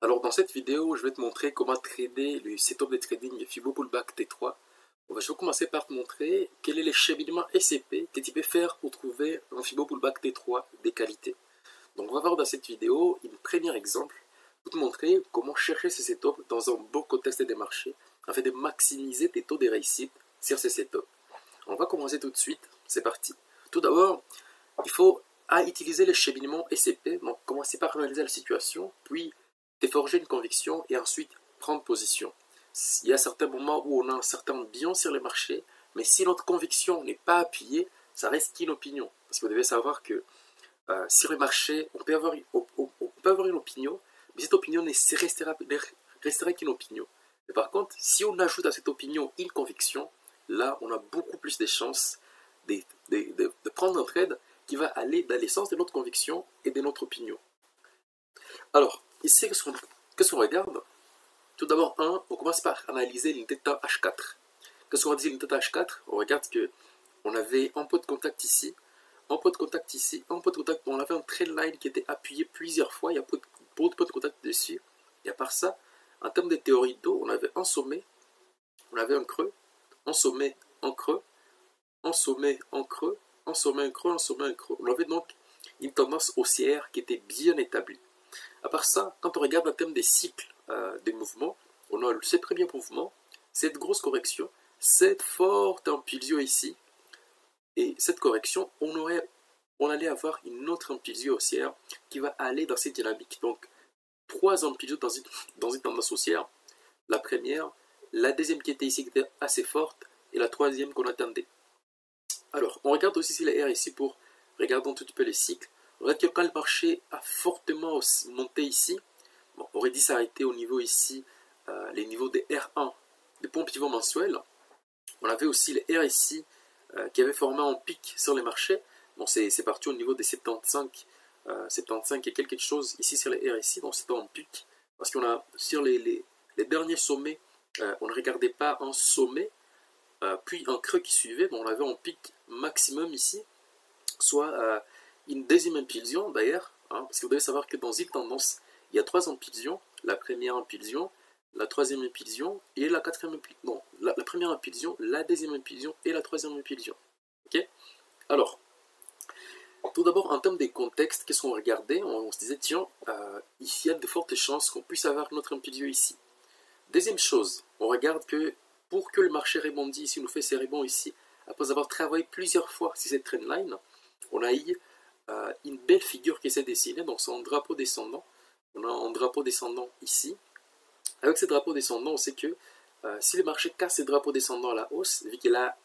Alors dans cette vidéo, je vais te montrer comment trader le setup de trading Fibo Pullback T3. Je vais commencer par te montrer quel est le cheminement SCP que tu peux faire pour trouver un Fibo Pullback T3 de qualité. Donc on va voir dans cette vidéo un premier exemple pour te montrer comment chercher ce setup dans un bon contexte des marchés afin de maximiser tes taux de réussite sur ce setup. On va commencer tout de suite, c'est parti. Tout d'abord, il faut utiliser le cheminement SCP, donc commencer par analyser la situation, puis te forger une conviction et ensuite prendre position. Il y a certains moments où on a un certain bilan sur les marchés, mais si notre conviction n'est pas appuyée, ça reste qu'une opinion. Parce que vous devez savoir que sur les marchés, on peut avoir une opinion, mais cette opinion restera qu'une opinion. Mais par contre, si on ajoute à cette opinion une conviction, là, on a beaucoup plus de chances de prendre un trade qui va aller dans l'essence de notre conviction et de notre opinion. Alors, ici, qu'est-ce qu'on regarde? Tout d'abord, on commence par analyser l'unité de temps H4. Qu'est-ce qu'on va dire l'unité de temps H4? On regarde qu'on avait un pot de contact ici, un pot de contact ici, un pot de contact. On avait un trend line qui était appuyé plusieurs fois, il y a beaucoup de contact dessus. Et à part ça, en termes de théorie d'eau, on avait un sommet, on avait un creux, un sommet, un creux, un sommet, un creux, un sommet, un creux, un sommet, un creux. On avait donc une tendance haussière qui était bien établie. À part ça, quand on regarde en termes des cycles des mouvements, on a ce premier mouvement, cette grosse correction, cette forte impulsion ici, et cette correction, on allait avoir une autre impulsion haussière qui va aller dans cette dynamique. Donc, trois impulsions dans une tendance haussière. La première, la deuxième qui était ici, qui était assez forte, et la troisième qu'on attendait. Alors, on regarde aussi les R ici pour regarder un tout petit peu les cycles. On regarde que quand le marché a fortement monté ici, bon, on aurait dit s'arrêter au niveau ici, les niveaux des R1, des points pivots mensuels. On avait aussi les R ici, qui avaient formé un pic sur les marchés. Bon, c'est parti au niveau des 75, 75 et quelque chose ici sur les R ici, donc c'était un pic. Parce qu'on a, sur les derniers sommets, on ne regardait pas un sommet, puis un creux qui suivait, bon, on avait un pic maximum ici, soit une deuxième impulsion d'ailleurs, hein, parce que vous devez savoir que dans une tendance, il y a trois impulsions, la première impulsion, la troisième impulsion et la quatrième impulsion. Non, la première impulsion, la deuxième impulsion et la troisième impulsion. Ok? Alors, tout d'abord, en termes des contextes, qu'est-ce qu'on regardait? On se disait, tiens, il y a de fortes chances qu'on puisse avoir notre impulsion ici. Deuxième chose, on regarde que pour que le marché rebondisse, il nous fait ses rebonds ici, après avoir travaillé plusieurs fois sur cette trendline, on a eu une belle figure qui s'est dessinée, donc c'est un drapeau descendant. On a un drapeau descendant ici. Avec ce drapeau descendant, on sait que si le marché casse ce drapeau descendant à la hausse, vu qu'il a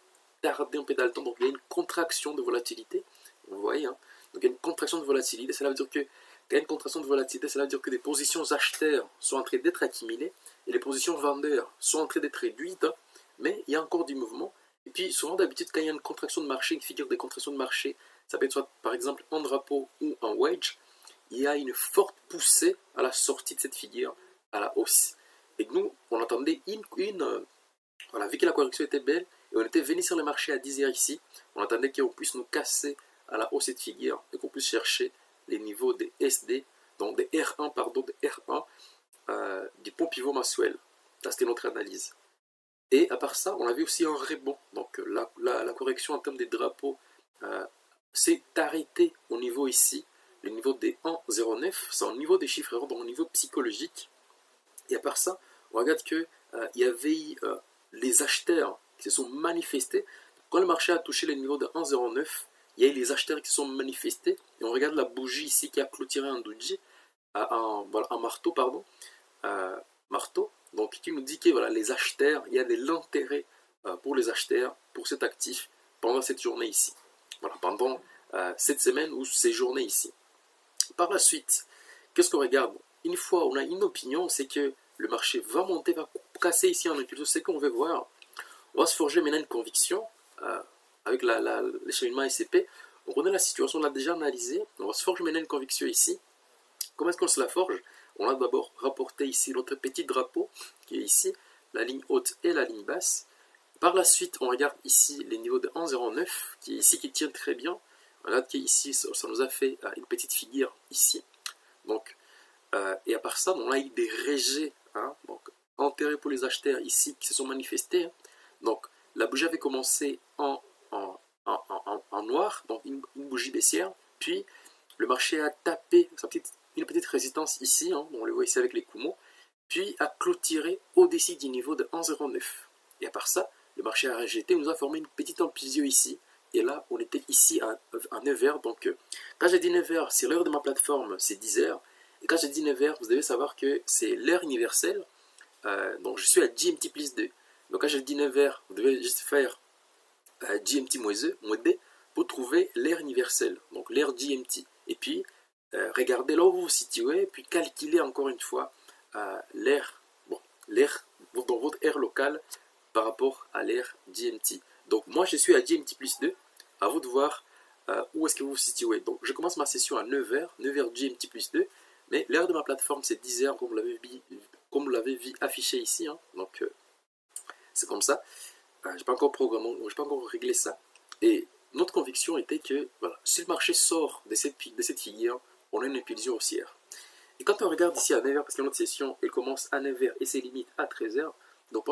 tardé un peu dans le temps, donc il y a une contraction de volatilité, vous voyez, hein, donc il y a une contraction de volatilité, cela veut dire que quand il y a une contraction de volatilité, cela veut dire que des positions acheteurs sont en train d'être accumulées et les positions vendeurs sont en train d'être réduites, mais il y a encore du mouvement. Et puis souvent d'habitude, quand il y a une contraction de marché, une figure de contraction de marché, ça peut être soit par exemple un drapeau ou un wedge, il y a une forte poussée à la sortie de cette figure à la hausse. Et nous, on attendait voilà, vu que la correction était belle, et on était venu sur le marché à 10h ici, on attendait qu'on puisse nous casser à la hausse cette figure et qu'on puisse chercher les niveaux des SD, donc des R1, pardon, des R1 du pont pivot mensuel. Ça, c'était notre analyse. Et à part ça, on avait aussi un rebond. Donc la correction en termes des drapeaux s'est arrêtée au niveau ici, le niveau des 1,09, c'est au niveau des chiffres donc au niveau psychologique. Et à part ça, on regarde qu'il y avait les acheteurs qui se sont manifestés. Quand le marché a touché le niveau de 1,09, il y a eu les acheteurs qui se sont manifestés. Et on regarde la bougie ici qui a clôturé un doji, voilà, un marteau, pardon. Marteau. Donc qui nous dit que voilà, les acheteurs, il y a de l'intérêt pour les acheteurs, pour cet actif, pendant cette journée ici. Voilà, pendant cette semaine ou ces journées ici. Par la suite, qu'est-ce qu'on regarde? Une fois on a une opinion, c'est que le marché va monter, va casser ici en impulsion, c'est qu'on veut voir. On va se forger maintenant une conviction avec l'échelonnement SCP. Donc on a la situation, on l'a déjà analysée. On va se forger maintenant une conviction ici. Comment est-ce qu'on se la forge? On a d'abord rapporté ici notre petit drapeau qui est ici, la ligne haute et la ligne basse. Par la suite, on regarde ici les niveaux de 1,09 qui est ici qui tient très bien. On regarde qu'ici, ça nous a fait une petite figure ici. Donc, Et à part ça, on a eu des rejets, hein, donc intérêt pour les acheteurs ici qui se sont manifestés. Hein. Donc la bougie avait commencé en noir, donc une bougie baissière, puis le marché a tapé une petite résistance ici, hein, on le voit ici avec les Kumo, puis a clôturé au-dessus du niveau de 1,09. Et à part ça, le marché a rejeté, nous a formé une petite amplitude ici, et là on était ici à 9h, donc quand j'ai dit 9h, c'est l'heure de ma plateforme, c'est 10h, et quand j'ai dit 9h, vous devez savoir que c'est l'heure universelle, donc je suis à GMT plus 2. Donc quand je dis 9h, vous devez juste faire GMT moins D pour trouver l'heure universelle, donc l'heure GMT. Et puis, regardez là où vous vous situez, puis calculez encore une fois l'heure dans votre aire locale par rapport à l'heure GMT. Donc moi je suis à GMT plus 2, à vous de voir où est-ce que vous vous situez. Donc je commence ma session à 9h, 9h GMT plus 2, mais l'heure de ma plateforme c'est 10h comme vous l'avez vu affiché ici, hein. Donc c'est comme ça. Je n'ai pas encore programmé, je n'ai pas encore réglé ça. Et notre conviction était que voilà, si le marché sort de cette figure, on a une impulsion haussière. Et quand on regarde ici à 9h, parce que notre session elle commence à 9h et ses limites à 13h, donc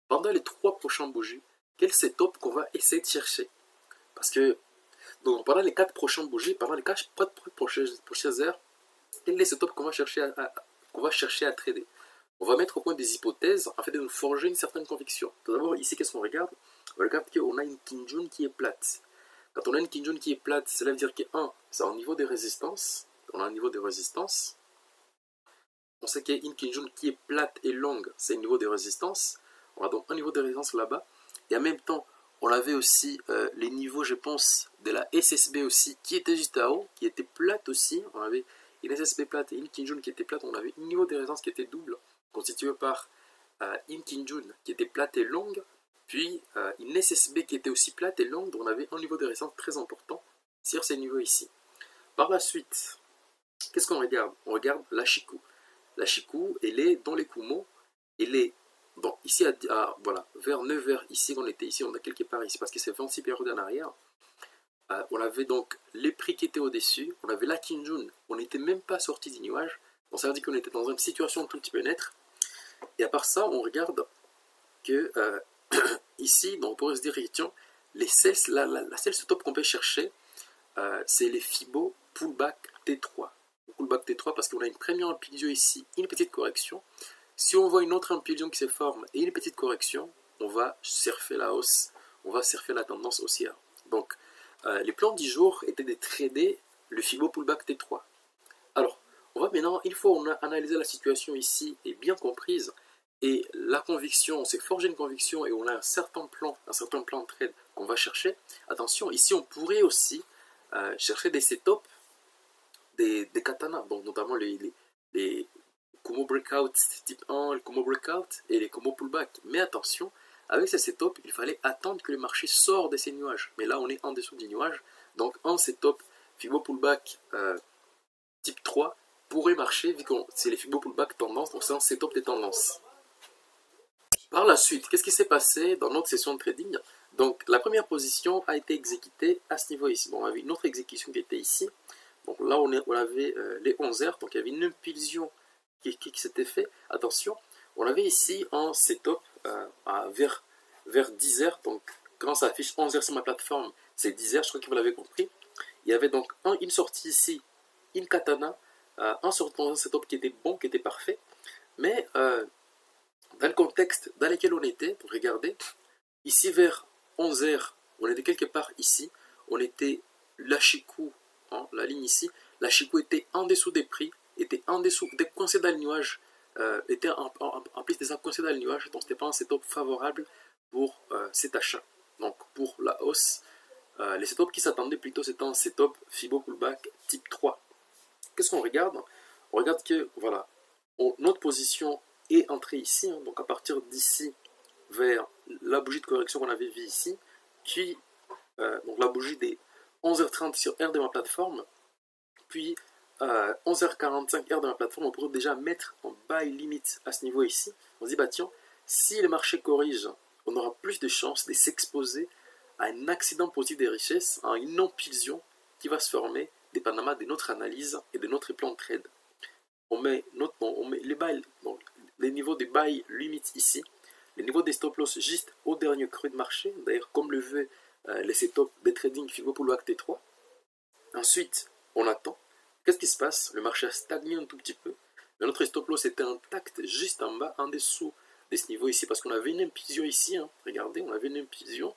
pendant les 3 prochaines bougies, quel setup qu'on va essayer de chercher? Parce que donc, pendant les 4 prochaines bougies, pendant les 4 prochaines heures, quel est le setup qu'on va chercher à trader? On va mettre au point des hypothèses afin de nous forger une certaine conviction. Tout d'abord, ici, qu'est-ce qu'on regarde? On regarde qu'on a une Kijun qui est plate. Quand on a une Kijun qui est plate, cela veut dire que 1, c'est au niveau de résistance. On a un niveau de résistance. On sait qu'il y a une Kijun qui est plate et longue, c'est un niveau de résistance. On a donc un niveau de résistance là-bas. Et en même temps, on avait aussi les niveaux, je pense, de la SSB aussi, qui était juste à haut, qui était plate aussi. On avait une SSB plate et une Kijun qui était plate. On avait un niveau de résistance qui était double, constitué par une Kijun qui était plate et longue, puis une SSB qui était aussi plate et longue, donc on avait un niveau de résistance très important sur ces niveaux ici. Par la suite, qu'est-ce qu'on regarde? On regarde la Chikou. La Chikou, elle est dans les Kumo, elle est donc ici voilà, vers 9h ici, on était ici, on a quelque part ici, parce que c'est 26 périodes en arrière. On avait donc les prix qui étaient au-dessus, on avait la Kijun, on n'était même pas sorti du nuage, donc ça veut dire qu'on était dans une situation un tout petit peu neutre. Et à part ça, on regarde que ici, donc on pourrait se dire, tiens, la seule stop qu'on peut chercher, c'est les Fibo pullback T3. Pullback T3 parce qu'on a une première impulsion ici, une petite correction. Si on voit une autre impulsion qui se forme et une petite correction, on va surfer la hausse, on va surfer la tendance haussière. Donc, les plans du jour étaient de trader le Fibo pullback T3. Alors, on va maintenant, une fois on a analysé la situation ici et bien comprise, et la conviction, on s'est forgé une conviction et on a un certain plan de trade qu'on va chercher. Attention, ici on pourrait aussi chercher des setups, des katanas, donc notamment les Kumo Breakout type 1, le Kumo Breakout et les Kumo Pullback. Mais attention, avec ces setups, il fallait attendre que le marché sorte de ces nuages. Mais là, on est en dessous du nuage. Donc, un setup Fibo Pullback type 3 pourrait marcher, vu que c'est les Fibo Pullback tendance, donc c'est un setup de tendance. Par la suite, qu'est-ce qui s'est passé dans notre session de trading? Donc, la première position a été exécutée à ce niveau ici. Bon, on avait une autre exécution qui était ici. Donc là, on avait les 11h, donc il y avait une impulsion qui s'était fait. Attention, on avait ici un setup vers 10h, donc quand ça affiche 11h sur ma plateforme, c'est 10h, je crois que vous l'avez compris. Il y avait donc une sortie ici, une katana, un setup qui était bon, qui était parfait, mais dans le contexte dans lequel on était, pour regarder, ici vers 11h, on était quelque part ici, on était la Chikou, hein, la ligne ici, la Chikou était en dessous des prix, était en dessous des coincés dans le nuage, était en plus des coincés dans le nuage, donc c'était pas un setup favorable pour cet achat. Donc pour la hausse, les setups qui s'attendaient plutôt c'était un setup Fibo Pullback type 3. Qu'est-ce qu'on regarde? On regarde que voilà, notre position est entrée ici, hein, donc à partir d'ici vers la bougie de correction qu'on avait vue ici, puis donc la bougie des 11h30 sur R de ma plateforme, puis 11h45 R de ma plateforme, on pourrait déjà mettre en buy limit à ce niveau ici. On se dit, bah tiens, si le marché corrige, on aura plus de chances de s'exposer à un accident positif des richesses, à une impulsion qui va se former dépendamment de notre analyse et de notre plan de trade. on met les buy, donc, les niveaux des buy limite ici, les niveaux des stop loss juste au dernier creux de marché, d'ailleurs comme le veut les setups de trading Fibo Pullback T3. Ensuite, on attend. Qu'est-ce qui se passe? Le marché a stagné un tout petit peu. Mais notre stop loss était intact juste en bas, en dessous de ce niveau ici, parce qu'on avait une impulsion ici. Hein. Regardez, on avait une impulsion.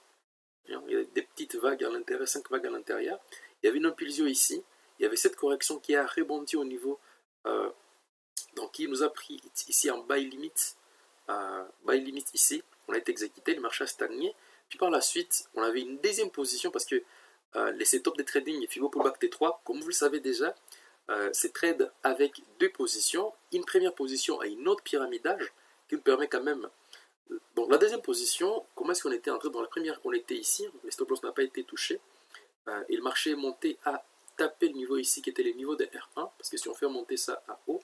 Il y a des petites vagues à l'intérieur, 5 vagues à l'intérieur. Il y avait une impulsion ici. Il y avait cette correction qui a rebondi au niveau, donc qui nous a pris ici en buy limit ici. On a été exécuté, le marché a stagné. Puis par la suite, on avait une deuxième position parce que les setups de trading Fibo Pullback T3, comme vous le savez déjà, c'est trade avec deux positions. Une première position à une autre pyramidage qui nous permet quand même. Donc la deuxième position, comment est-ce qu'on était entré dans la première? On était ici, le stop loss n'a pas été touché. Et le marché est monté à taper le niveau ici qui était le niveau de R1, parce que si on fait monter ça à haut,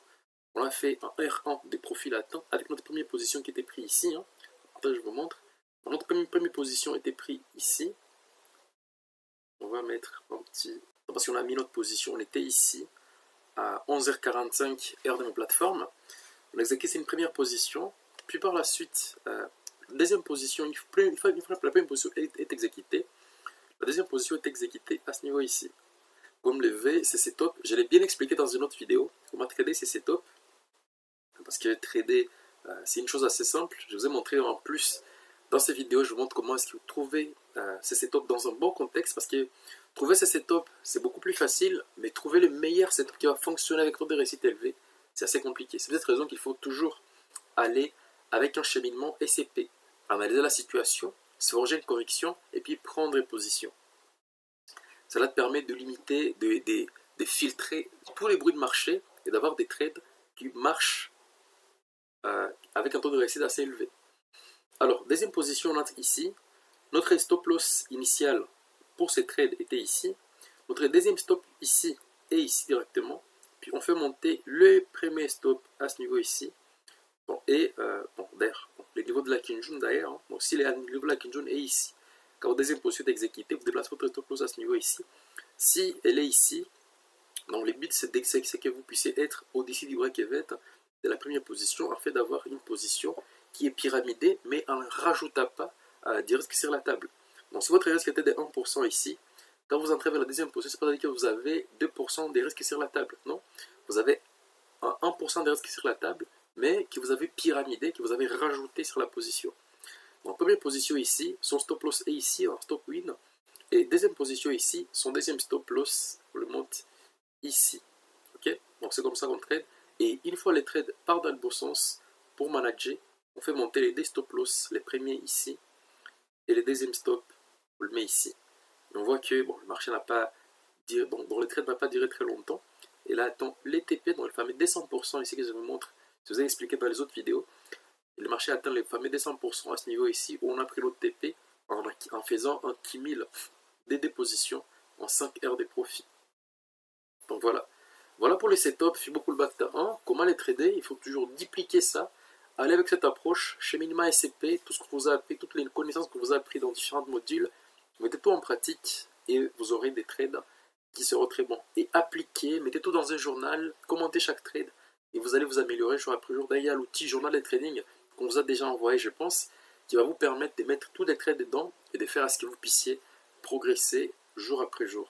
on a fait un R1 des profils latents avec notre première position qui était prise ici. Hein. Après, je vous montre. Notre première position était prise ici. On va mettre un petit... Parce qu'on a mis notre position, on était ici à 11h45 heure de ma plateforme. On a exécuté une première position. Puis par la suite, deuxième position, une fois que la première position est exécutée, la deuxième position est exécutée à ce niveau ici. Comme le V, c'est setup. Je l'ai bien expliqué dans une autre vidéo. Comment trader ces setups. Parce que trader, c'est une chose assez simple. Je vous ai montré en plus dans ces vidéos, je vous montre comment est-ce que vous trouvez ces setups dans un bon contexte. Parce que trouver ces setups, c'est beaucoup plus facile. Mais trouver le meilleur setup qui va fonctionner avec taux de réussite élevé, c'est assez compliqué. C'est pour cette raison qu'il faut toujours aller avec un cheminement SCP. Analyser la situation, se forger une correction et puis prendre une position. Cela te permet de limiter, de filtrer tous les bruits de marché et d'avoir des trades qui marchent avec un taux de réussite assez élevé. Alors, deuxième position, on entre ici. Notre stop loss initial pour ces trades était ici. Notre deuxième stop ici et ici directement. Puis on fait monter le premier stop à ce niveau ici. Bon, et d'ailleurs, le niveau de la Kinjun d'ailleurs. Hein. Donc, si le niveau de la Kinjun est ici, quand votre deuxième position est exécutée, vous déplacez votre stop loss à ce niveau ici. Si elle est ici, donc le but c'est que vous puissiez être au-dessus du break-even de la première position, en fait d'avoir une position qui est pyramidée, mais en ne rajoutant pas des risques sur la table. Donc si votre risque était de 1% ici, quand vous entrez vers la deuxième position, c'est pas dire que vous avez 2% des risques sur la table, non. Vous avez 1% des risques sur la table, mais que vous avez pyramidé, que vous avez rajouté sur la position. Donc première position ici, son stop loss est ici, en stop win, et deuxième position ici, son deuxième stop loss, on le monte ici. Ok, donc c'est comme ça qu'on trade. Et une fois les trades partent dans le bon sens, pour manager, on fait monter les deux stop loss, les premiers ici, et les deuxièmes stop, on le met ici. Et on voit que bon, le marché n'a pas duré, donc le trade n'a pas duré très longtemps. Et là, attend les TP, donc le fameux 200% ici que je vous montre, je vous ai expliqué dans les autres vidéos. Et le marché atteint les fameux 200% à ce niveau ici, où on a pris l'autre TP en faisant un Kimil des dépositions en 5 heures de profit. Donc voilà. Voilà pour les setups Fibo Pullback T1. Comment les trader? Il faut toujours dupliquer ça. Allez avec cette approche, chez Minima SCP, tout ce que vous avez appris, toutes les connaissances que vous avez appris dans différents modules, mettez tout en pratique et vous aurez des trades qui seront très bons. Et appliquez, mettez tout dans un journal, commentez chaque trade et vous allez vous améliorer jour après jour. D'ailleurs, il y a l'outil journal de trading qu'on vous a déjà envoyé, je pense, qui va vous permettre de mettre tous les trades dedans et de faire à ce que vous puissiez progresser jour après jour.